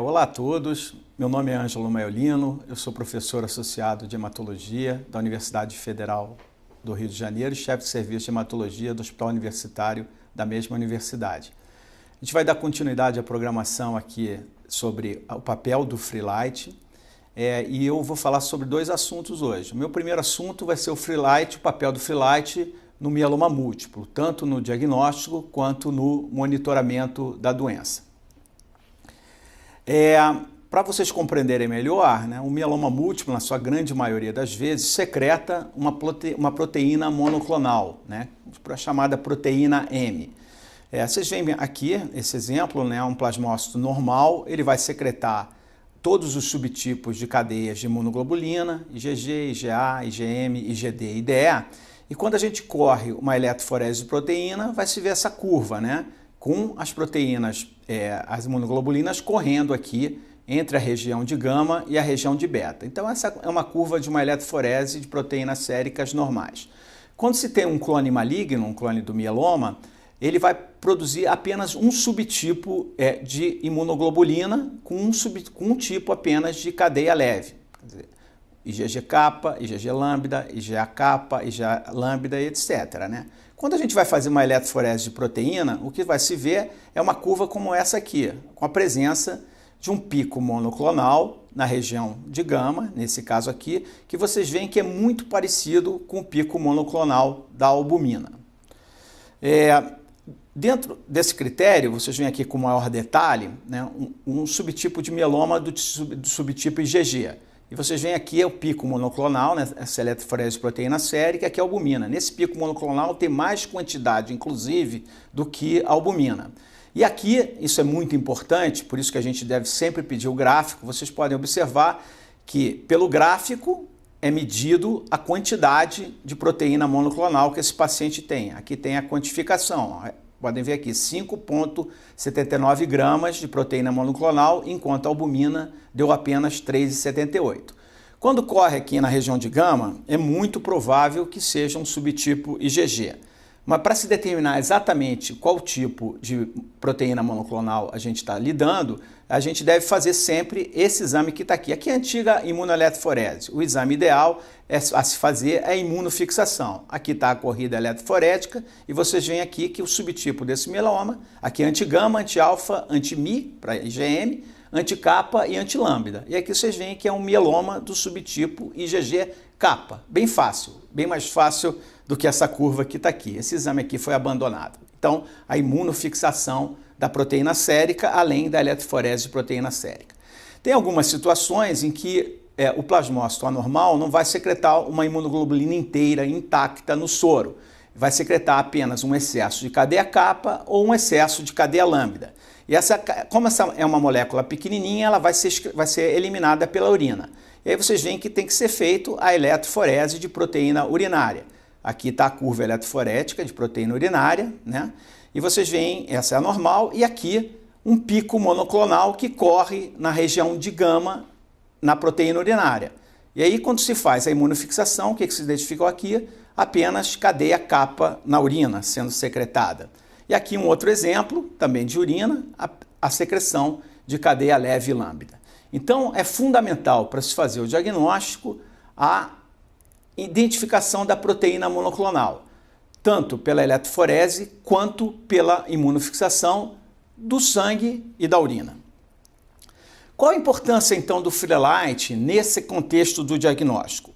Olá a todos, meu nome é Ângelo Maiolino, eu sou professor associado de hematologia da Universidade Federal do Rio de Janeiro e chefe de serviço de hematologia do Hospital Universitário da mesma universidade. A gente vai dar continuidade à programação aqui sobre o papel do Free Light e eu vou falar sobre dois assuntos hoje. O meu primeiro assunto vai ser o Free Light, o papel do Free Light no mieloma múltiplo, tanto no diagnóstico quanto no monitoramento da doença. Para vocês compreenderem melhor, o mieloma múltiplo, na sua grande maioria das vezes, secreta uma proteína monoclonal, chamada proteína M. Vocês veem aqui esse exemplo, um plasmócito normal, ele vai secretar todos os subtipos de cadeias de imunoglobulina, IgG, IgA, IgM, IgD e IgE, e quando a gente corre uma eletroforese de proteína, vai se ver essa curva, com as proteínas, as imunoglobulinas correndo aqui entre a região de gama e a região de beta. Então essa é uma curva de uma eletroforese de proteínas séricas normais. Quando se tem um clone maligno, um clone do mieloma, ele vai produzir apenas um subtipo de imunoglobulina com um tipo apenas de cadeia leve. Quer dizer, IgG-kappa, IgG-lambda, IgA-kappa, IgA-lambda, etc. Quando a gente vai fazer uma eletroforese de proteína, o que vai se ver é uma curva como essa aqui, com a presença de um pico monoclonal na região de gama, nesse caso aqui, que vocês veem que é muito parecido com o pico monoclonal da albumina. Dentro desse critério, vocês veem aqui com maior detalhe, um subtipo de mieloma do subtipo IgG. E vocês veem aqui o pico monoclonal, essa eletroforese de proteína sérica, que é a albumina. Nesse pico monoclonal tem mais quantidade, inclusive, do que a albumina. E aqui, isso é muito importante, por isso que a gente deve sempre pedir o gráfico. Vocês podem observar que, pelo gráfico, é medido a quantidade de proteína monoclonal que esse paciente tem. Aqui tem a quantificação. Podem ver aqui, 5,79 gramas de proteína monoclonal, enquanto a albumina deu apenas 3,78. Quando corre aqui na região de gama, é muito provável que seja um subtipo IgG. Mas para se determinar exatamente qual tipo de proteína monoclonal a gente está lidando, a gente deve fazer sempre esse exame que está aqui. Aqui é a antiga imunoeletroforese. O exame ideal a se fazer é a imunofixação. Aqui está a corrida eletroforética e vocês veem aqui que o subtipo desse mieloma, aqui é anti-gama, anti-alfa, anti-Mi, para IgM, anti-kappa e anti-lambda. E aqui vocês veem que é um mieloma do subtipo IgG-kappa. Bem fácil, bem mais fácil do que essa curva que está aqui. Esse exame aqui foi abandonado. Então, a imunofixação da proteína sérica, além da eletroforese de proteína sérica. Tem algumas situações em que o plasmócito anormal não vai secretar uma imunoglobulina inteira, intacta no soro. Vai secretar apenas um excesso de cadeia kappa ou um excesso de cadeia lambda. E como essa é uma molécula pequenininha, ela vai ser eliminada pela urina. E aí vocês veem que tem que ser feito a eletroforese de proteína urinária. Aqui está a curva eletroforética de proteína urinária, E vocês veem, essa é a normal, e aqui um pico monoclonal que corre na região de gama na proteína urinária. E aí, quando se faz a imunofixação, o que se identificou aqui? Apenas cadeia kappa na urina sendo secretada. E aqui um outro exemplo, também de urina, a secreção de cadeia leve lambda. Então, é fundamental para se fazer o diagnóstico a identificação da proteína monoclonal, tanto pela eletroforese quanto pela imunofixação do sangue e da urina. Qual a importância, então, do Free Light nesse contexto do diagnóstico?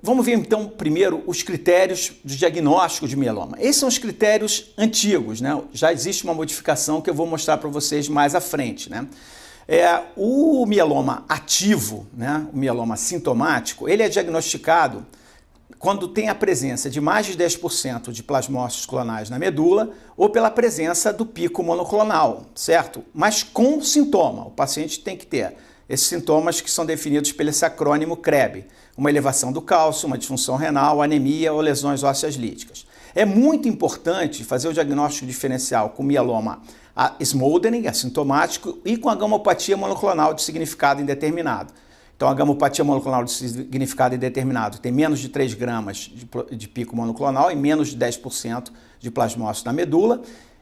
Vamos ver, então, primeiro os critérios de diagnóstico de mieloma. Esses são os critérios antigos, Já existe uma modificação que eu vou mostrar para vocês mais à frente, O mieloma ativo, o mieloma sintomático, ele é diagnosticado quando tem a presença de mais de 10% de plasmócitos clonais na medula ou pela presença do pico monoclonal, certo? Mas com sintoma. O paciente tem que ter esses sintomas que são definidos pelo esse acrônimo CREB, uma elevação do cálcio, uma disfunção renal, anemia ou lesões ósseas líticas. É muito importante fazer o diagnóstico diferencial com mieloma smoldering, assintomático, e com a gamopatia monoclonal de significado indeterminado. Então, a gamopatia monoclonal de significado indeterminado tem menos de 3 gramas de pico monoclonal e menos de 10% de plasmócito na medula.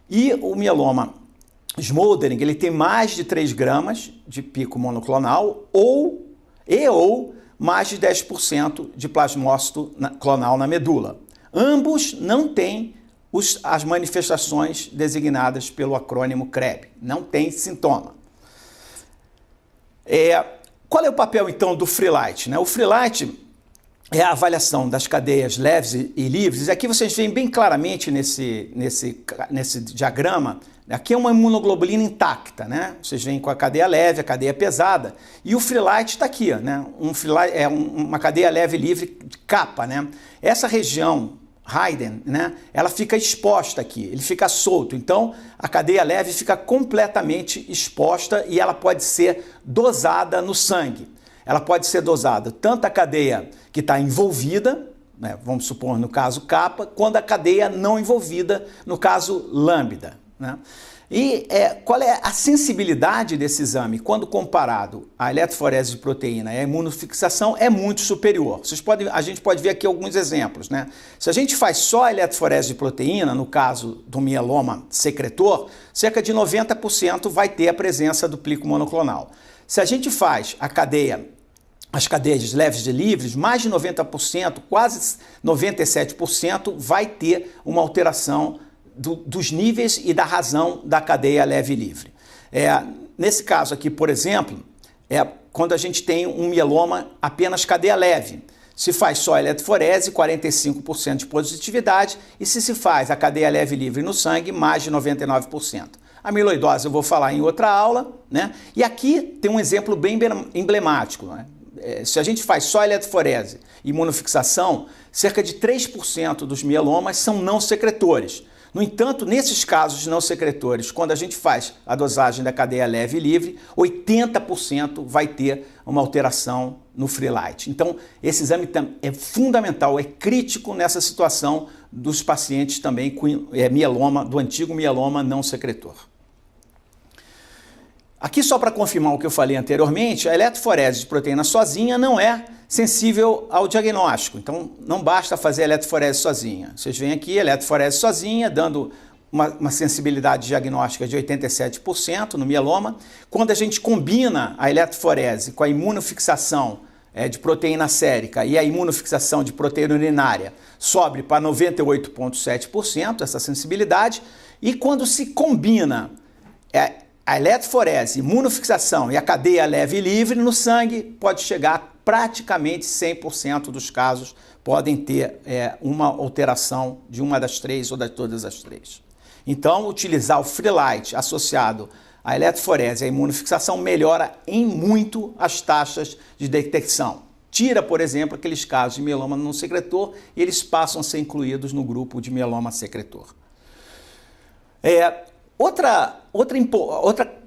E o mieloma Smoldering, ele tem mais de 3 gramas de pico monoclonal ou mais de 10% de plasmócito clonal na medula. Ambos não têm as manifestações designadas pelo acrônimo CREB, não tem sintoma. Qual é o papel, então, do Freelite? O Freelite é a avaliação das cadeias leves e livres. Aqui vocês veem bem claramente nesse diagrama, aqui é uma imunoglobulina intacta, né? Vocês veem com a cadeia leve, a cadeia pesada, e o Freelite está aqui, né? Uma cadeia leve e livre de capa, né? Essa região Hayden, né? Ela fica exposta aqui, ele fica solto, então a cadeia leve fica completamente exposta e ela pode ser dosada no sangue. Ela pode ser dosada tanto a cadeia que está envolvida, né? Vamos supor no caso capa, quanto a cadeia não envolvida, no caso lambda, né? E qual é a sensibilidade desse exame quando comparado à eletroforese de proteína e à imunofixação? É muito superior. A gente pode ver aqui alguns exemplos, né? Se a gente faz só a eletroforese de proteína, no caso do mieloma secretor, cerca de 90% vai ter a presença do plico monoclonal. Se a gente faz as cadeias leves e livres, mais de 90%, quase 97% vai ter uma alteração dos níveis e da razão da cadeia leve e livre. Nesse caso aqui, por exemplo, quando a gente tem um mieloma apenas cadeia leve. Se faz só a eletroforese, 45% de positividade, e se faz a cadeia leve e livre no sangue, mais de 99%. A amiloidose eu vou falar em outra aula, né? E aqui tem um exemplo bem emblemático, né? Se a gente faz só eletroforese e imunofixação, cerca de 3% dos mielomas são não secretores. No entanto, nesses casos não secretores, quando a gente faz a dosagem da cadeia leve e livre, 80% vai ter uma alteração no Freelite. Então, esse exame é fundamental, é crítico nessa situação dos pacientes também com mieloma, do antigo mieloma não secretor. Aqui, só para confirmar o que eu falei anteriormente, a eletroforese de proteína sozinha não é sensível ao diagnóstico. Então, não basta fazer a eletroforese sozinha. Vocês veem aqui a eletroforese sozinha, dando uma sensibilidade diagnóstica de 87% no mieloma. Quando a gente combina a eletroforese com a imunofixação de proteína sérica e a imunofixação de proteína urinária, sobe para 98,7% essa sensibilidade. E quando se combina a eletroforese, imunofixação e a cadeia leve e livre no sangue, pode chegar praticamente 100% dos casos podem ter uma alteração de uma das três ou de todas as três. Então, utilizar o Freelite associado à eletroforese e à imunofixação melhora em muito as taxas de detecção. Tira, por exemplo, aqueles casos de mieloma não secretor e eles passam a ser incluídos no grupo de mieloma secretor. Outra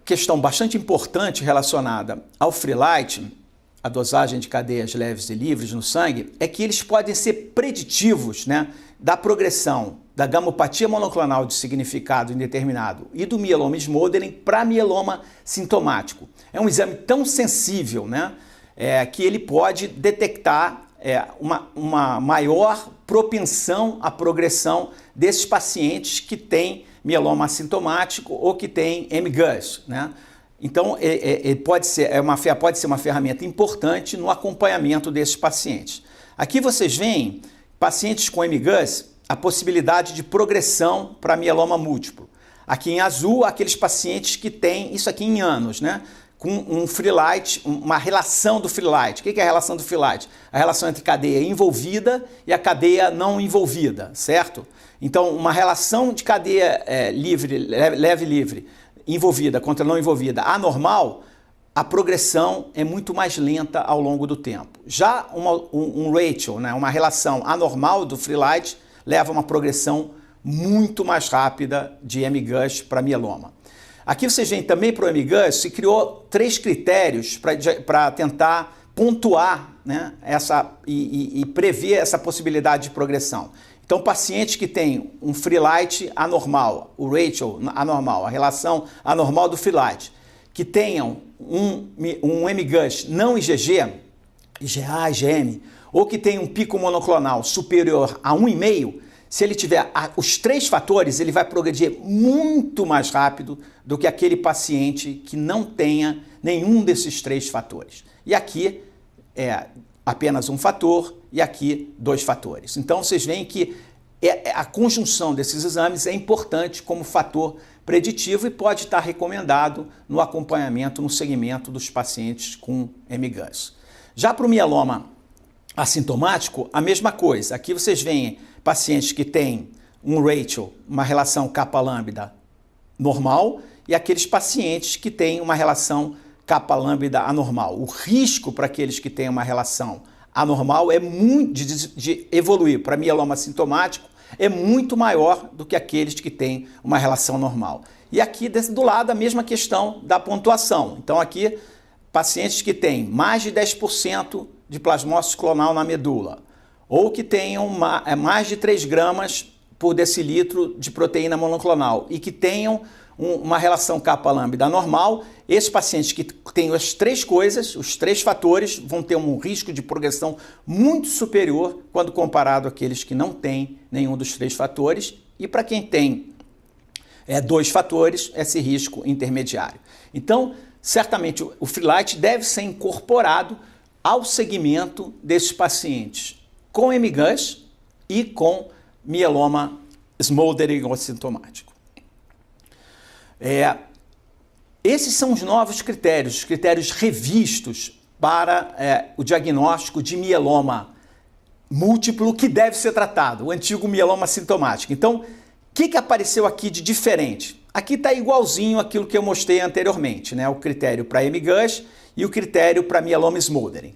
questão bastante importante relacionada ao Freelite, a dosagem de cadeias leves e livres no sangue, é que eles podem ser preditivos, né, da progressão da gamopatia monoclonal de significado indeterminado e do mieloma Smoldering para mieloma sintomático. É um exame tão sensível, né, que ele pode detectar uma maior propensão à progressão desses pacientes que têm mieloma assintomático ou que têm MGUS, né? Então, pode ser uma ferramenta importante no acompanhamento desses pacientes. Aqui vocês veem, pacientes com MGUS, a possibilidade de progressão para mieloma múltiplo. Aqui em azul, aqueles pacientes que têm, isso aqui em anos, né? Com um Freelite, uma relação do Freelite. O que é a relação do Freelite? A relação entre cadeia envolvida e a cadeia não envolvida, certo? Então, uma relação de cadeia leve e livre, envolvida contra não envolvida, anormal, a progressão é muito mais lenta ao longo do tempo. Já um ratio, né, uma relação anormal do Freelite, leva a uma progressão muito mais rápida de MGUS para mieloma. Aqui vocês veem também para o MGUS, se criou 3 critérios para tentar pontuar, né, e prever essa possibilidade de progressão. Então, pacientes que têm um Freelite anormal, o ratio anormal, a relação anormal do Freelite, que tenham um MGUS não IgG, IgA, IgM, ou que tenham um pico monoclonal superior a 1,5, se ele tiver os 3 fatores, ele vai progredir muito mais rápido do que aquele paciente que não tenha nenhum desses 3 fatores. E aqui é apenas um fator e aqui 2 fatores. Então vocês veem que a conjunção desses exames é importante como fator preditivo e pode estar recomendado no acompanhamento, no segmento dos pacientes com MGUS. Já para o mieloma assintomático, a mesma coisa. Aqui vocês veem pacientes que têm um ratio, uma relação kappa-lambda normal, e aqueles pacientes que têm uma relação kappa-lambda anormal. O risco para aqueles que têm uma relação anormal é muito de evoluir para mieloma assintomático é muito maior do que aqueles que têm uma relação normal. E aqui do lado a mesma questão da pontuação. Então aqui pacientes que têm mais de 10% de plasmócito clonal na medula, ou que tenham mais de 3 gramas por decilitro de proteína monoclonal e que tenham uma relação kappa-lambda normal, esses pacientes que têm as 3 coisas, os 3 fatores, vão ter um risco de progressão muito superior quando comparado àqueles que não têm nenhum dos 3 fatores. E para quem tem 2 fatores, esse risco intermediário. Então, certamente o Freelite deve ser incorporado ao segmento desses pacientes com MGUS e com mieloma smoldering ou sintomático. Esses são os novos critérios, os critérios revistos para o diagnóstico de mieloma múltiplo que deve ser tratado, o antigo mieloma sintomático. Então, o que apareceu aqui de diferente? Aqui está igualzinho aquilo que eu mostrei anteriormente, né? O critério para MGUS e o critério para mieloma smoldering.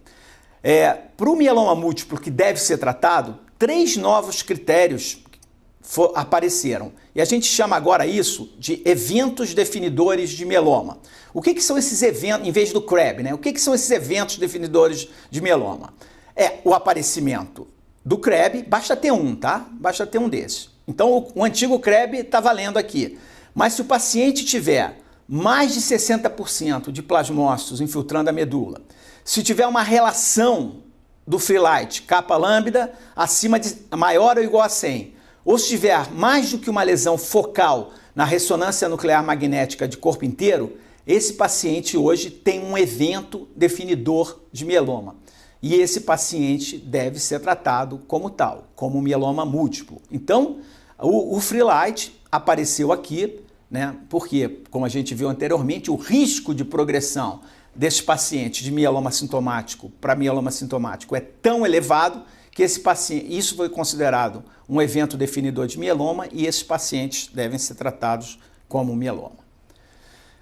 Para o mieloma múltiplo que deve ser tratado, 3 novos critérios apareceram. E a gente chama agora isso de eventos definidores de mieloma. O que são esses eventos, em vez do CREB, né? O que são esses eventos definidores de mieloma? É o aparecimento do CREB, basta ter um, tá? Basta ter um desses. Então o antigo CREB está valendo aqui. Mas se o paciente tiver mais de 60% de plasmócitos infiltrando a medula, se tiver uma relação do Freelite kappa-lambda maior ou igual a 100, ou se tiver mais do que uma lesão focal na ressonância nuclear magnética de corpo inteiro, esse paciente hoje tem um evento definidor de mieloma. E esse paciente deve ser tratado como tal, como mieloma múltiplo. Então, o Freelite apareceu aqui, né? Porque, como a gente viu anteriormente, o risco de progressão desses pacientes de mieloma sintomático para mieloma sintomático é tão elevado que isso foi considerado um evento definidor de mieloma e esses pacientes devem ser tratados como mieloma.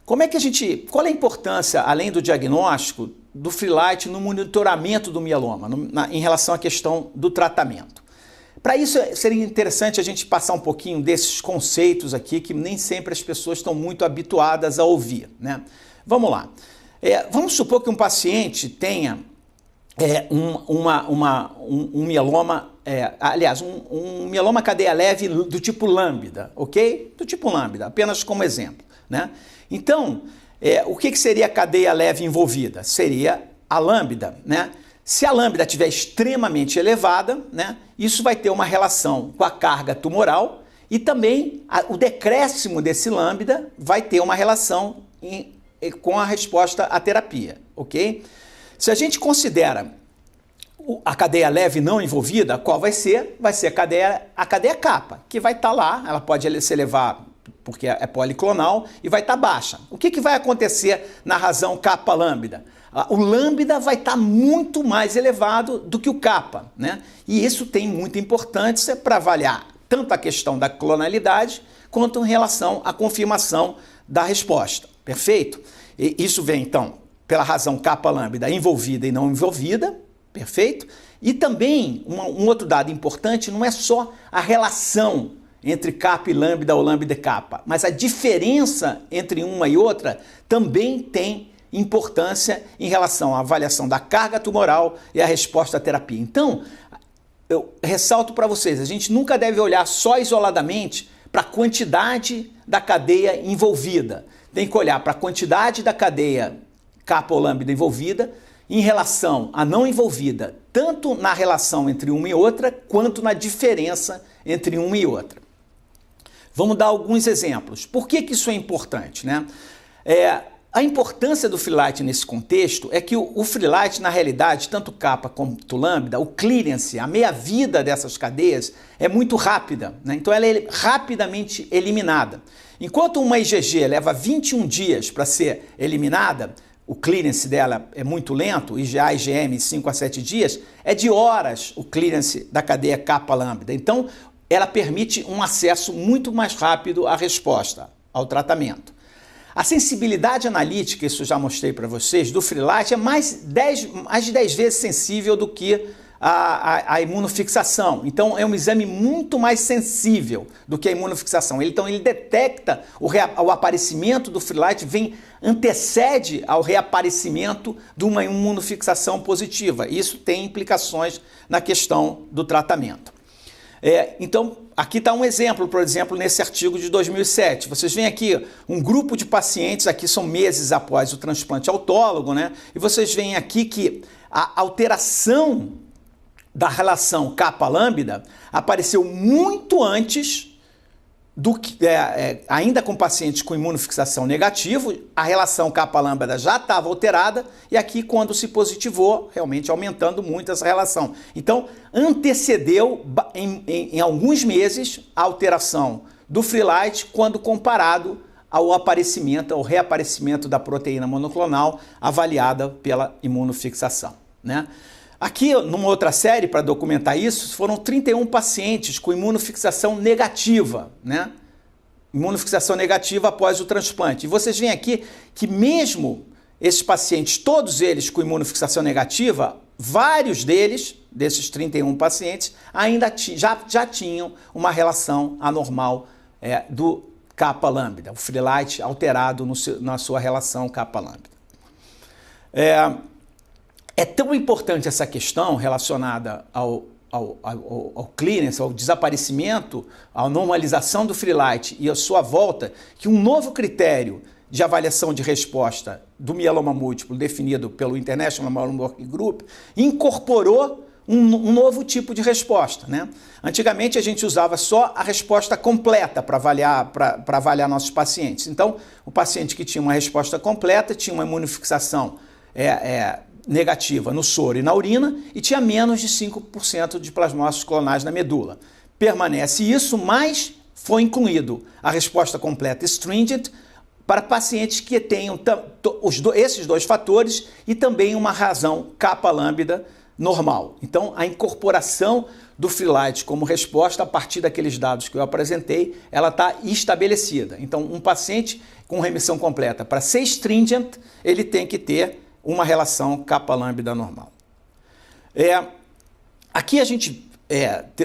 Qual é a importância, além do diagnóstico, do Freelite no monitoramento do mieloma, em relação à questão do tratamento? Para isso, seria interessante a gente passar um pouquinho desses conceitos aqui que nem sempre as pessoas estão muito habituadas a ouvir, né? Vamos lá. Vamos supor que um paciente tenha um mieloma, um mieloma cadeia leve do tipo lambda, ok? Do tipo lambda, apenas como exemplo, né? Então, o que seria a cadeia leve envolvida? Seria a lambda, né? Se a lambda estiver extremamente elevada, né, isso vai ter uma relação com a carga tumoral e também o decréscimo desse lambda vai ter uma relação com a resposta à terapia, ok? Se a gente considera a cadeia leve não envolvida, qual vai ser? Vai ser a cadeia kappa, que vai estar lá, ela pode se elevar porque é policlonal e vai estar baixa. O que vai acontecer na razão kappa-lambda? O lambda vai estar muito mais elevado do que o kappa, né? E isso tem muita importância para avaliar tanto a questão da clonalidade quanto em relação à confirmação da resposta, perfeito? E isso vem, então, pela razão kappa-lambda envolvida e não envolvida, perfeito? E também, um outro dado importante, não é só a relação entre kappa e lambda ou lambda e kappa, mas a diferença entre uma e outra também tem importância em relação à avaliação da carga tumoral e à resposta à terapia. Então, eu ressalto para vocês, a gente nunca deve olhar só isoladamente para a quantidade da cadeia envolvida. Tem que olhar para a quantidade da cadeia kappa ou lambda envolvida em relação à não envolvida, tanto na relação entre uma e outra, quanto na diferença entre uma e outra. Vamos dar alguns exemplos. Por que isso é importante, né? A importância do Freelite nesse contexto é que o Freelite, na realidade, tanto kappa quanto lambda, o clearance, a meia-vida dessas cadeias é muito rápida, né? Então ela é rapidamente eliminada. Enquanto uma IgG leva 21 dias para ser eliminada, o clearance dela é muito lento, IgA e IgM 5 a 7 dias, é de horas o clearance da cadeia kappa lambda. Então ela permite um acesso muito mais rápido à resposta, ao tratamento. A sensibilidade analítica, isso eu já mostrei para vocês, do Freelite é mais de 10 vezes sensível do que a imunofixação. Então é um exame muito mais sensível do que a imunofixação. Então ele detecta o aparecimento do Freelite, antecede ao reaparecimento de uma imunofixação positiva. Isso tem implicações na questão do tratamento. Então, aqui está um exemplo, por exemplo, nesse artigo de 2007. Vocês veem aqui um grupo de pacientes, aqui são meses após o transplante autólogo, né? E vocês veem aqui que a alteração da relação kappa-lambda apareceu muito antes do que, ainda com pacientes com imunofixação negativo, a relação kappa-lambda já estava alterada e aqui quando se positivou, realmente aumentando muito essa relação. Então, antecedeu em alguns meses a alteração do Freelite quando comparado ao reaparecimento da proteína monoclonal avaliada pela imunofixação, né? Aqui, numa outra série, para documentar isso, foram 31 pacientes com imunofixação negativa, né? Imunofixação negativa após o transplante. E vocês veem aqui que mesmo esses pacientes, todos eles com imunofixação negativa, vários desses 31 pacientes, ainda já tinham uma relação anormal do kappa-lambda, o Freelite alterado na sua relação kappa-lambda. É tão importante essa questão relacionada ao clearance, ao desaparecimento, à normalização do Freelite e a sua volta, que um novo critério de avaliação de resposta do mieloma múltiplo definido pelo International Myeloma Working Group incorporou um novo tipo de resposta, né? Antigamente a gente usava só a resposta completa para avaliar nossos pacientes. Então, o paciente que tinha uma resposta completa tinha uma imunofixação negativa no soro e na urina e tinha menos de 5% de plasmócitos clonais na medula. Permanece isso, mas foi incluído a resposta completa stringent para pacientes que tenham esses dois fatores e também uma razão kappa-lambda normal. Então, a incorporação do Freelite como resposta a partir daqueles dados que eu apresentei, ela está estabelecida. Então, um paciente com remissão completa, para ser stringent, ele tem que ter uma relação kappa-lambda normal. Aqui a gente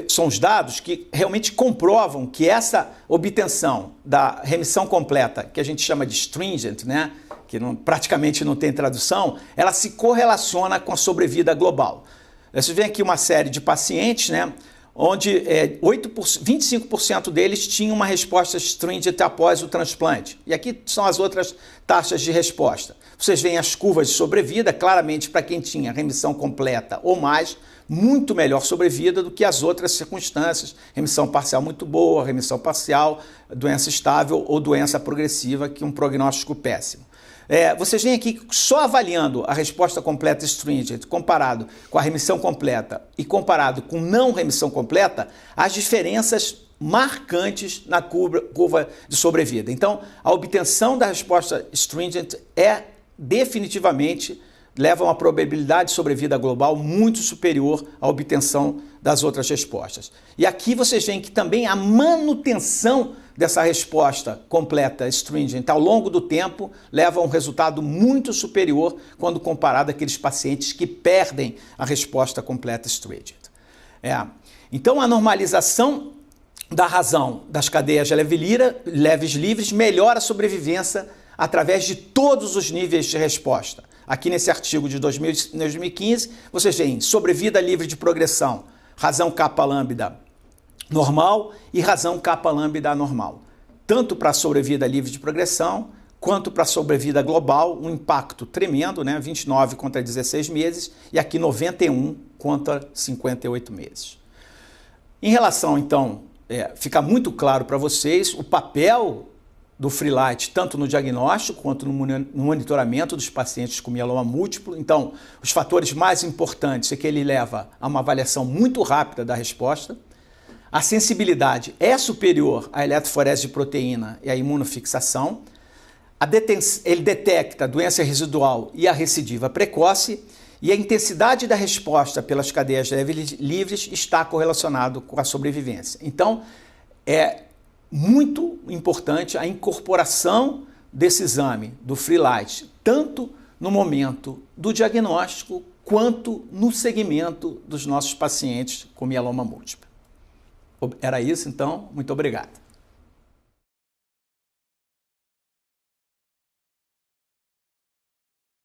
são os dados que realmente comprovam que essa obtenção da remissão completa, que a gente chama de stringent, né, que praticamente não tem tradução, ela se correlaciona com a sobrevida global. Você vê aqui uma série de pacientes, né, onde 25% deles tinham uma resposta stringent após o transplante. E aqui são as outras taxas de resposta. Vocês veem as curvas de sobrevida, claramente para quem tinha remissão completa ou mais, muito melhor sobrevida do que as outras circunstâncias. Remissão parcial muito boa, remissão parcial, doença estável ou doença progressiva, que é um prognóstico péssimo. Vocês veem aqui, só avaliando a resposta completa stringent comparado com a remissão completa e comparado com não remissão completa, as diferenças marcantes na curva de sobrevida. Então, a obtenção da resposta stringent definitivamente leva a uma probabilidade de sobrevida global muito superior à obtenção das outras respostas. E aqui vocês veem que também a manutenção dessa resposta completa stringent ao longo do tempo leva a um resultado muito superior quando comparado àqueles pacientes que perdem a resposta completa stringent. Então, a normalização da razão das cadeias leves livres melhora a sobrevivência através de todos os níveis de resposta. Aqui nesse artigo de 2015, vocês veem sobrevida livre de progressão, razão kappa-lambda normal e razão kappa-lambda anormal. Tanto para a sobrevida livre de progressão, quanto para a sobrevida global, um impacto tremendo, né? 29 contra 16 meses e aqui 91 contra 58 meses. Em relação, então, fica muito claro para vocês o papel do Free Light, tanto no diagnóstico quanto no monitoramento dos pacientes com mieloma múltiplo. Então, os fatores mais importantes é que ele leva a uma avaliação muito rápida da resposta. A sensibilidade é superior à eletroforese de proteína e à imunofixação. Ele detecta a doença residual e a recidiva precoce. E a intensidade da resposta pelas cadeias livres está correlacionado com a sobrevivência. Então, é muito importante a incorporação desse exame, do Free Light, tanto no momento do diagnóstico quanto no segmento dos nossos pacientes com mieloma múltiplo. Era isso, então. Muito obrigado.